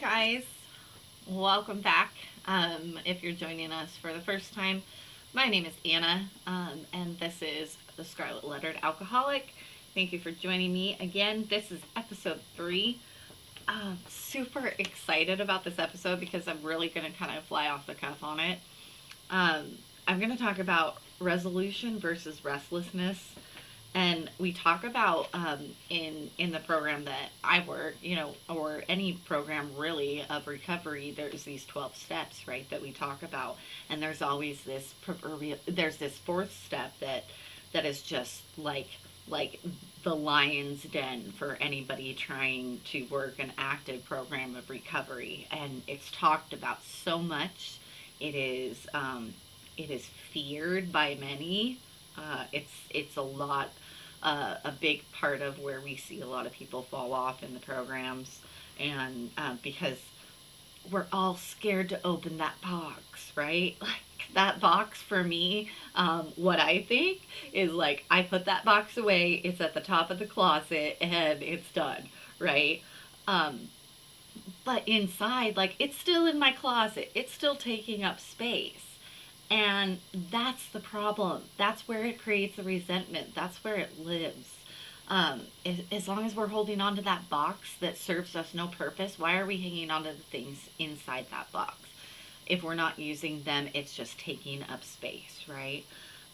guys, welcome back. If you're joining us for the first time, my name is Anna, and this is the Scarlet Lettered Alcoholic. Thank you for joining me again. This is episode 3. Super excited about this episode because I'm really going to kind of fly off the cuff on it. I'm going to talk about resolution versus restlessness, and we talk about in the program that I work, or any program really of recovery. There's these 12 steps, right, that we talk about, and there's always this there's this fourth step that is just like the lion's den for anybody trying to work an active program of recovery, and it's talked about so much. It is it is feared by many. It's a lot, a big part of where we see a lot of people fall off in the programs, and because we're all scared to open that box, right? Like that box for me, what I think is like I put that box away. It's at the top of the closet and it's done, right? Um, but inside, like it's still in my closet. It's still taking up space. And that's the problem. That's where it creates the resentment. That's where it lives. As long as we're holding on to that box that serves us no purpose, why are we hanging on to the things inside that box? If we're not using them, it's just taking up space, right?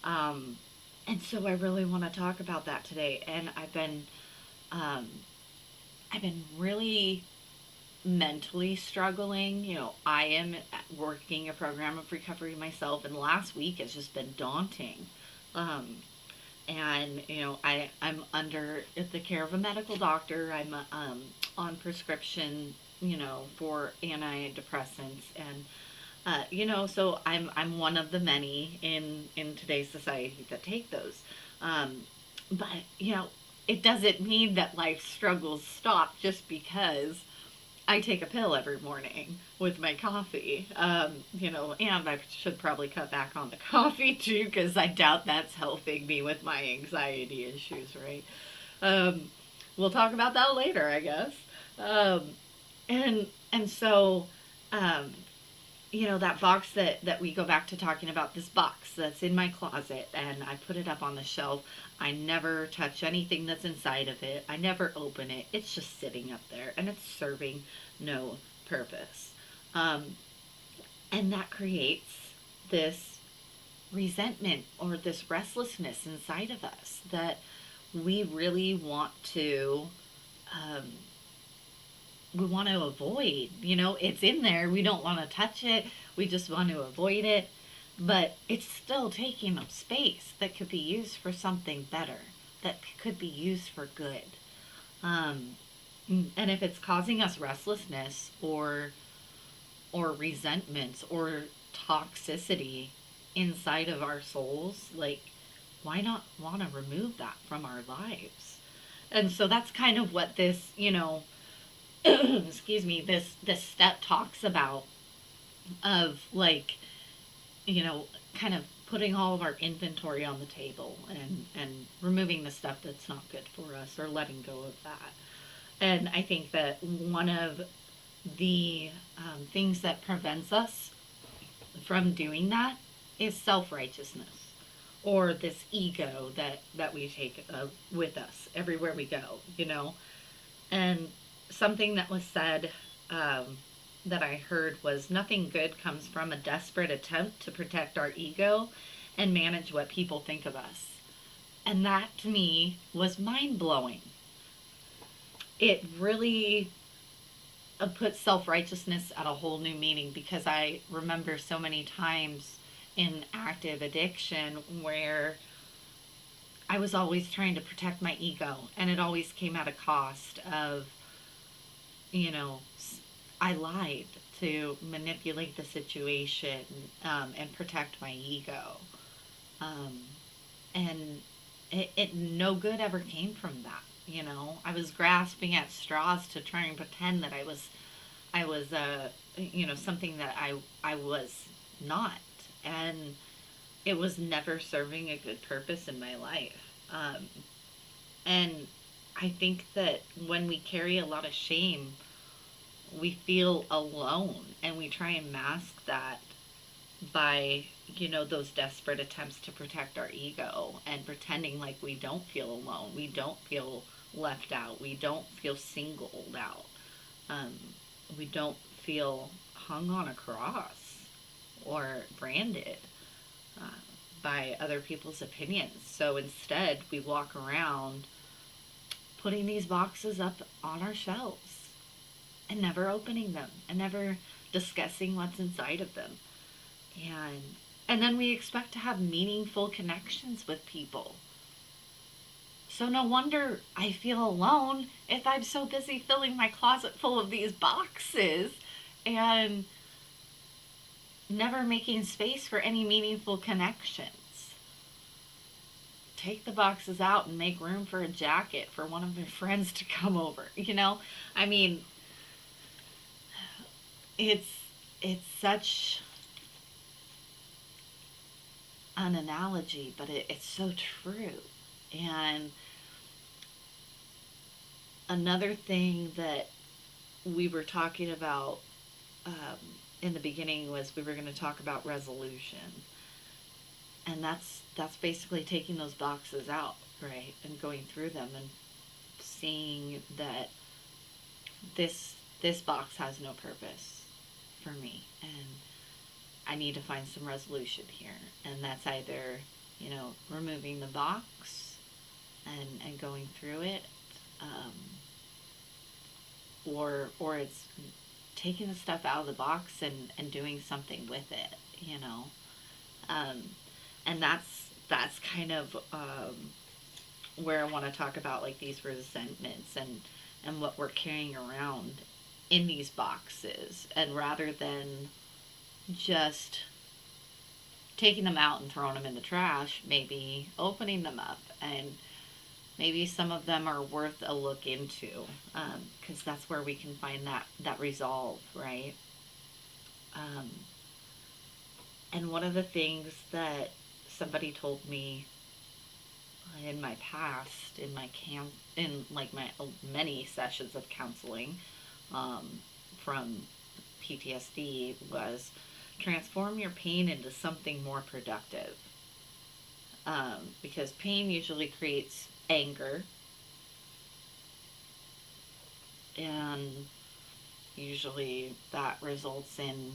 Um, and so I really want to talk about that today. And um, I've been really mentally struggling. I am working a program of recovery myself, and last week has just been daunting. Um, and I'm under the care of a medical doctor. I'm on prescription, for antidepressants, and so I'm one of the many in today's society that take those. Um, but it doesn't mean that life struggles stop just because I take a pill every morning with my coffee. And I should probably cut back on the coffee too, because I doubt that's helping me with my anxiety issues, right? Um, we'll talk about that later, I guess. Um, and so, um, that box that we go back to talking about, this box that's in my closet, and I put it up on the shelf. I never touch anything that's inside of it. I never open it. It's just sitting up there and it's serving no purpose. um, and that creates this resentment or this restlessness inside of us that we really want to um, avoid. It's in there. We don't want to touch it. We just want to avoid it. But it's still taking up space that could be used for something better, that could be used for good. Um, and if it's causing us restlessness or resentments or toxicity inside of our souls, like, why not want to remove that from our lives? And so that's kind of what this, excuse me, this step talks about, of like, kind of putting all of our inventory on the table and removing the stuff that's not good for us, or letting go of that. And I think that one of the things that prevents us from doing that is self-righteousness, or this ego that we take with us everywhere we go. And something that was said, that I heard, was nothing good comes from a desperate attempt to protect our ego and manage what people think of us. And that to me was mind blowing. It really puts self righteousness at a whole new meaning, because I remember so many times in active addiction where I was always trying to protect my ego, and it always came at a cost of, you know, I lied to manipulate the situation, and protect my ego. Um, and it no good ever came from that. I was grasping at straws to try and pretend that I was something that I was not, and it was never serving a good purpose in my life. And I think that when we carry a lot of shame, we feel alone, and we try and mask that by, those desperate attempts to protect our ego and pretending like we don't feel alone, we don't feel left out, we don't feel singled out, um, we don't feel hung on a cross or branded uh, by other people's opinions. So instead, we walk around putting these boxes up on our shelves and never opening them and never discussing what's inside of them. And and then we expect to have meaningful connections with people. So no wonder I feel alone if I'm so busy filling my closet full of these boxes and never making space for any meaningful connections. Take the boxes out and make room for a jacket for one of your friends to come over. I mean, it's such an analogy, but it's so true. And another thing that we were talking about in the beginning was we were going to talk about resolution, and that's basically taking those boxes out, right, and going through them and seeing that this box has no purpose for me, and I need to find some resolution here. And that's either, removing the box and going through it, um, or it's taking the stuff out of the box and doing something with it, um, and that's kind of where I want to talk about, like, these resentments and what we're carrying around in these boxes, and rather than just taking them out and throwing them in the trash, maybe opening them up, and maybe some of them are worth a look into, because that's where we can find that resolve, right? Um, and one of the things that somebody told me in my past, in like my many sessions of counseling, from PTSD, was transform your pain into something more productive. Because pain usually creates anger, and usually that results in,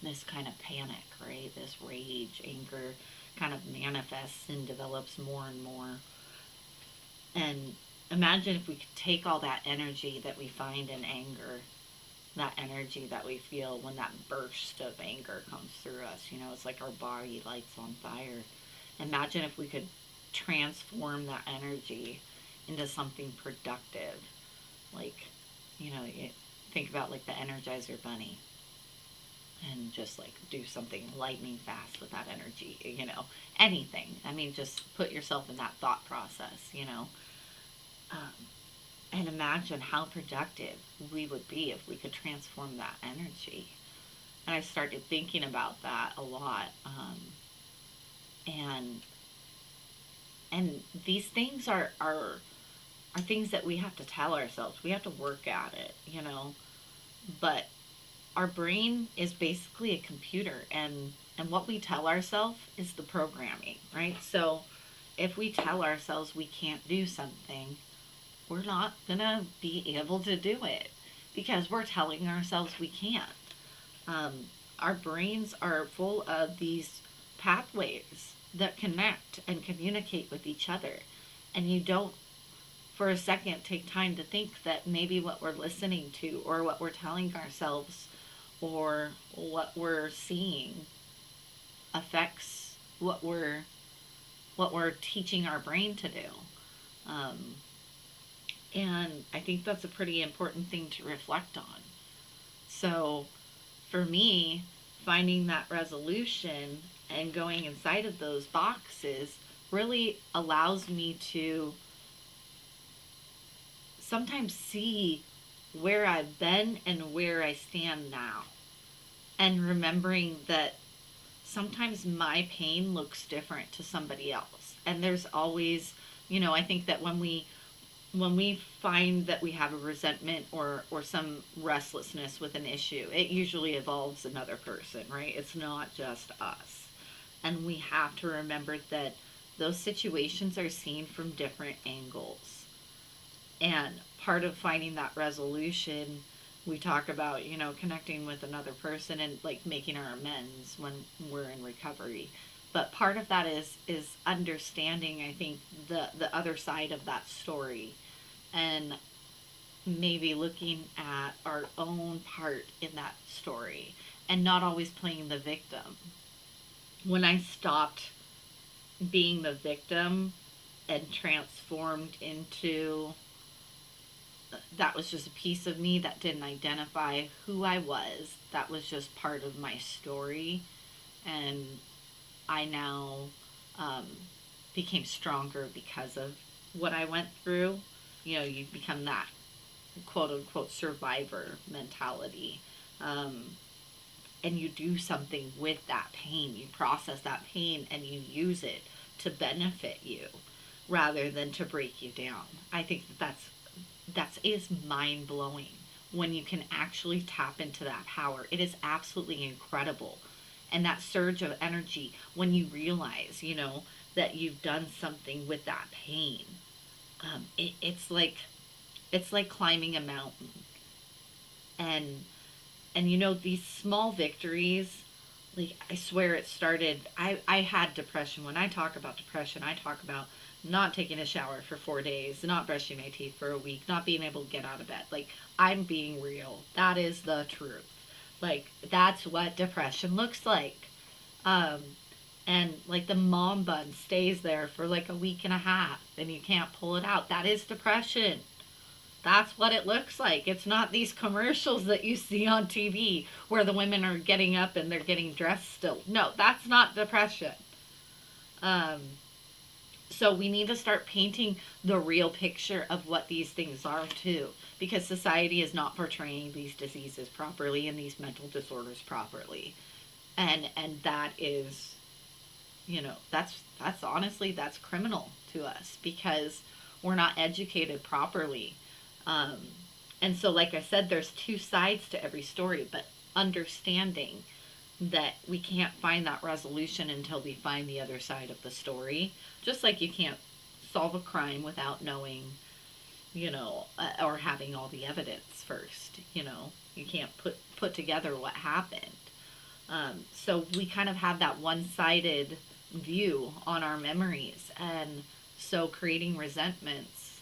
this kind of panic, right? This rage, anger kind of manifests and develops more and more. And imagine if we could take all that energy that we find in anger, that energy that we feel when that burst of anger comes through us. It's like our body lights on fire. Imagine if we could transform that energy into something productive. Like, you think about like the Energizer Bunny, and just like do something lightning fast with that energy, anything. I mean, just put yourself in that thought process, Um, and imagine how productive we would be if we could transform that energy. And I started thinking about that a lot. And and these things are things that we have to tell ourselves. We have to work at it, But our brain is basically a computer, and what we tell ourselves is the programming, right? So if we tell ourselves we can't do something, we're not gonna be able to do it because we're telling ourselves we can't. Our brains are full of these pathways that connect and communicate with each other, and you don't for a second take time to think that maybe what we're listening to or what we're telling ourselves or what we're seeing affects what we're teaching our brain to do. Um, and I think that's a pretty important thing to reflect on. So for me, finding that resolution and going inside of those boxes really allows me to sometimes see where I've been and where I stand now. And remembering that sometimes my pain looks different to somebody else. And there's always, I think that when we when we find that we have a resentment or some restlessness with an issue, it usually involves another person, right? It's not just us. And we have to remember that those situations are seen from different angles. And part of finding that resolution, we talk about, connecting with another person and like making our amends when we're in recovery. But part of that is understanding, I think, the other side of that story, and maybe looking at our own part in that story and not always playing the victim. When I stopped being the victim and transformed into, that was just a piece of me that didn't identify who I was, that was just part of my story. And I now um, became stronger because of what I went through. You become that quote unquote survivor mentality. Um, and you do something with that pain. You process that pain and you use it to benefit you rather than to break you down. I think that is mind blowing when you can actually tap into that power. It is absolutely incredible. And that surge of energy when you realize, that you've done something with that pain. It's like climbing a mountain, and these small victories, like, I swear it started, I had depression. When I talk about depression, I talk about not taking a shower for 4 days, not brushing my teeth for a week, not being able to get out of bed. Like, I'm being real. That is the truth. Like, that's what depression looks like. um and like the mom bun stays there for like a week and a half and you can't pull it out. That is depression. That's what it looks like. It's not these commercials that you see on TV where the women are getting up and they're getting dressed still. No, that's not depression. Um, so we need to start painting the real picture of what these things are too, because society is not portraying these diseases properly and these mental disorders properly, and that is, that's honestly, that's criminal to us because we're not educated properly. um, and so, like I said, there's two sides to every story, but understanding that we can't find that resolution until we find the other side of the story. Just like you can't solve a crime without knowing, or having all the evidence first. You can't put together what happened. So we kind of have that one-sided view on our memories, and so creating resentments,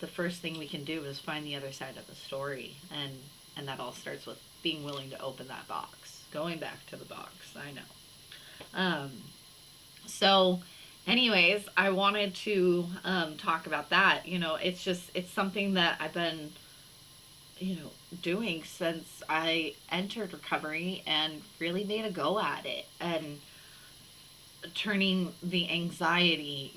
the first thing we can do is find the other side of the story, and that all starts with being willing to open that box, going back to the box. I know. um, so anyways, I wanted to talk about that. It's something that I've been, doing since I entered recovery and really made a go at it, and turning the anxiety,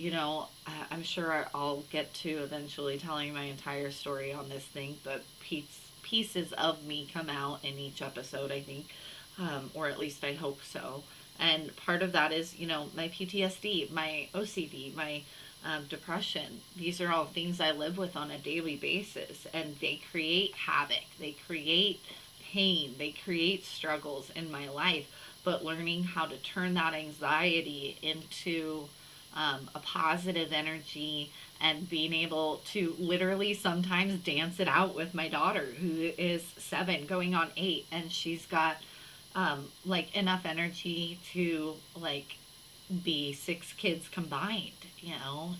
I'm sure I'll get to eventually telling my entire story on this thing, but pieces of me come out in each episode, I think, or at least I hope so. And part of that is, my PTSD, my OCD, my depression. These are all things I live with on a daily basis, and they create havoc. They create pain. They create struggles in my life. But learning how to turn that anxiety into a positive energy, and being able to literally sometimes dance it out with my daughter, who is 7 going on 8, and she's got like enough energy to like be 6 kids combined.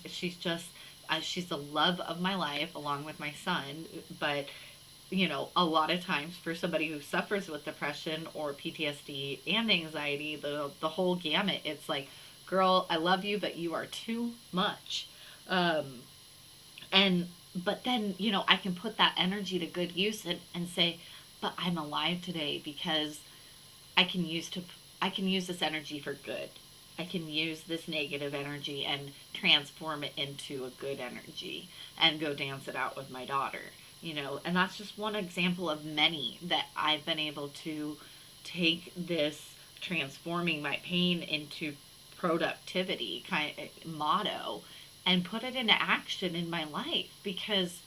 She's the love of my life along with my son. But a lot of times for somebody who suffers with depression or PTSD and anxiety, the whole gamut, it's like, girl, I love you, but you are too much. Um, and but then, I can put that energy to good use, and say, but I'm alive today because I can use to I can use this energy for good. I can use this negative energy and transform it into a good energy and go dance it out with my daughter. And that's just one example of many that I've been able to take this transforming my pain into productivity kind of motto, and put it into action in my life, because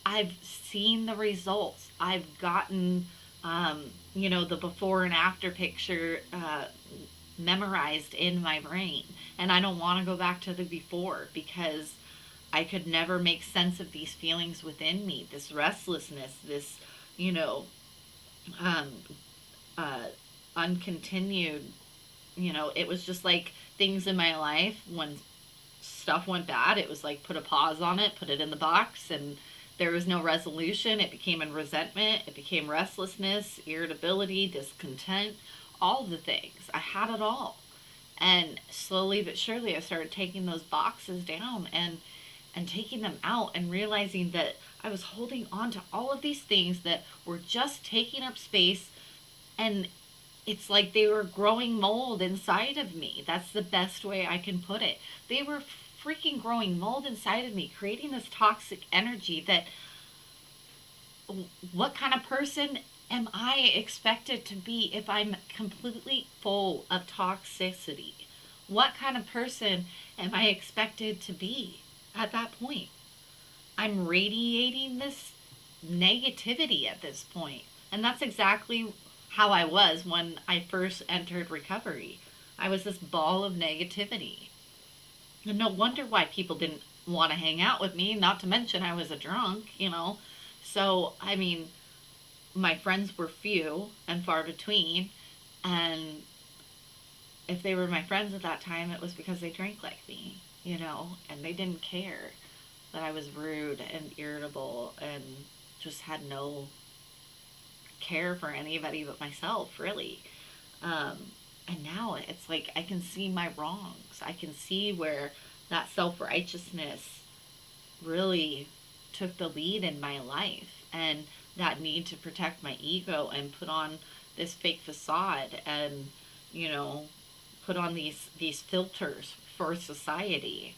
I've seen the results. I've gotten, the before and after picture memorized in my brain. And I don't want to go back to the before, because I could never make sense of these feelings within me, this restlessness, this, you know, um, uh, uncontinued, it was just like things in my life when stuff went bad, it was like put a pause on it, put it in the box, and there was no resolution. It became a resentment, it became restlessness, irritability, discontent, all the things. I had it all. And slowly but surely I started taking those boxes down and taking them out, and realizing that I was holding on to all of these things that were just taking up space, and it's like they were growing mold inside of me. That's the best way I can put it. They were freaking growing mold inside of me, creating this toxic energy that, what kind of person am I expected to be if I'm completely full of toxicity? What kind of person am I expected to be at that point? I'm radiating this negativity at this point. And that's exactly how I was when I first entered recovery. I was this ball of negativity. And no wonder why people didn't want to hang out with me, not to mention I was a drunk. So, I mean, my friends were few and far between. And if they were my friends at that time, it was because they drank like me, and they didn't care that I was rude and irritable and just had no care for anybody but myself, really. Um, and now it's like I can see my wrongs. I can see where that self righteousness really took the lead in my life, and that need to protect my ego and put on this fake facade, and you know put on these filters for society.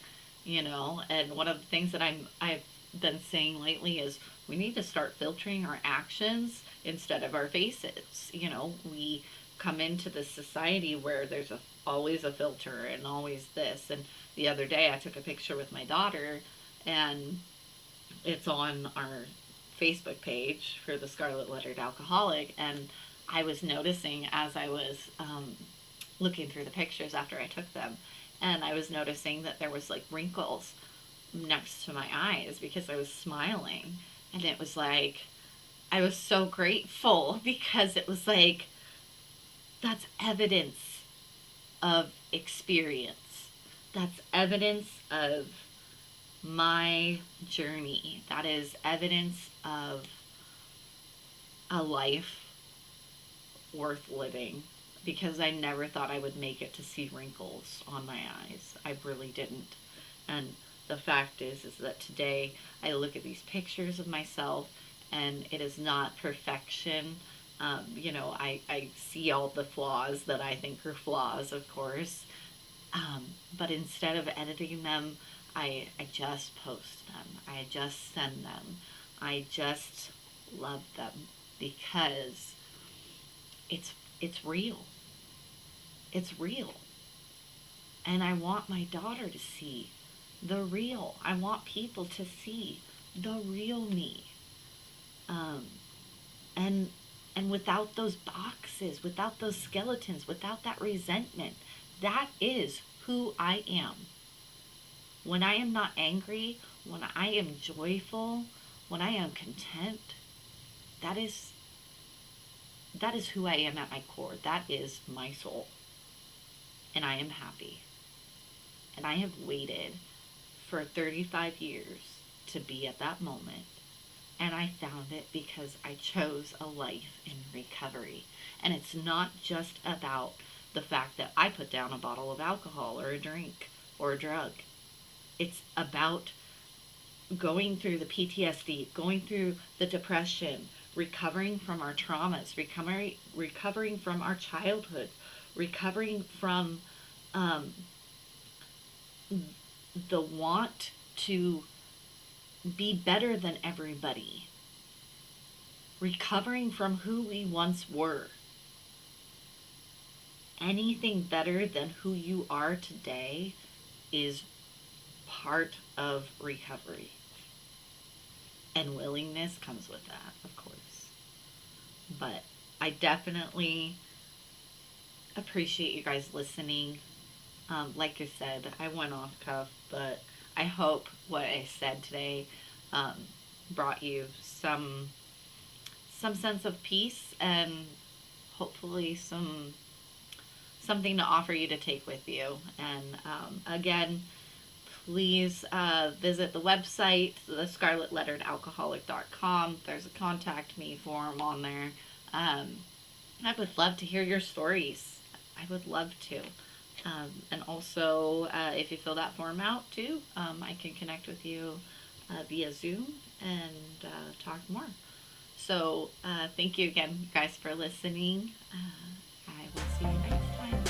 And one of the things that I've been saying lately is we need to start filtering our actions instead of our faces. We come into this society where there's always a filter and always this. And the other day I took a picture with my daughter, and it's on our Facebook page for the Scarlet Lettered Alcoholic. And I was noticing as I was looking through the pictures after I took them, and I was noticing that there was like wrinkles next to my eyes because I was smiling. And it was like, I was so grateful because it was like, that's evidence of experience. That's evidence of my journey. That is evidence of a life worth living, because I never thought I would make it to see wrinkles on my eyes. I really didn't. And the fact is that today I look at these pictures of myself, and it is not perfection. I see all the flaws that I think are flaws, of course. But instead of editing them, I just post them. I just send them. I just love them because it's real. It's real. And I want my daughter to see the real. I want people to see the real me. Um, and and without those boxes, without those skeletons, without that resentment, that is who I am. When I am not angry, when I am joyful, when I am content, that is who I am at my core. That is my soul. And I am happy. And I have waited for 35 years to be at that moment. And I found it because I chose a life in recovery. And it's not just about the fact that I put down a bottle of alcohol or a drink or a drug. It's about going through the PTSD, going through the depression, recovering from our traumas, recovering from our childhood, recovering from the want to be better than everybody, recovering from who we once were. Anything better than who you are today is part of recovery. And willingness comes with that, of course. But I definitely appreciate you guys listening. Like I said, I went off cuff, but I hope what I said today um, brought you some sense of peace and hopefully something to offer you to take with you. And again, please visit the website, thescarletletteredalcoholic.com. There's a contact me form on there. I would love to hear your stories. I would love to. And also, if you fill that form out too, I can connect with you via Zoom and talk more. So, thank you again, guys, for listening. I will see you next time.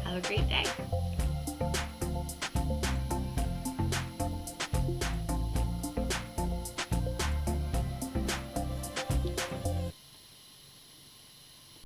Have a great day.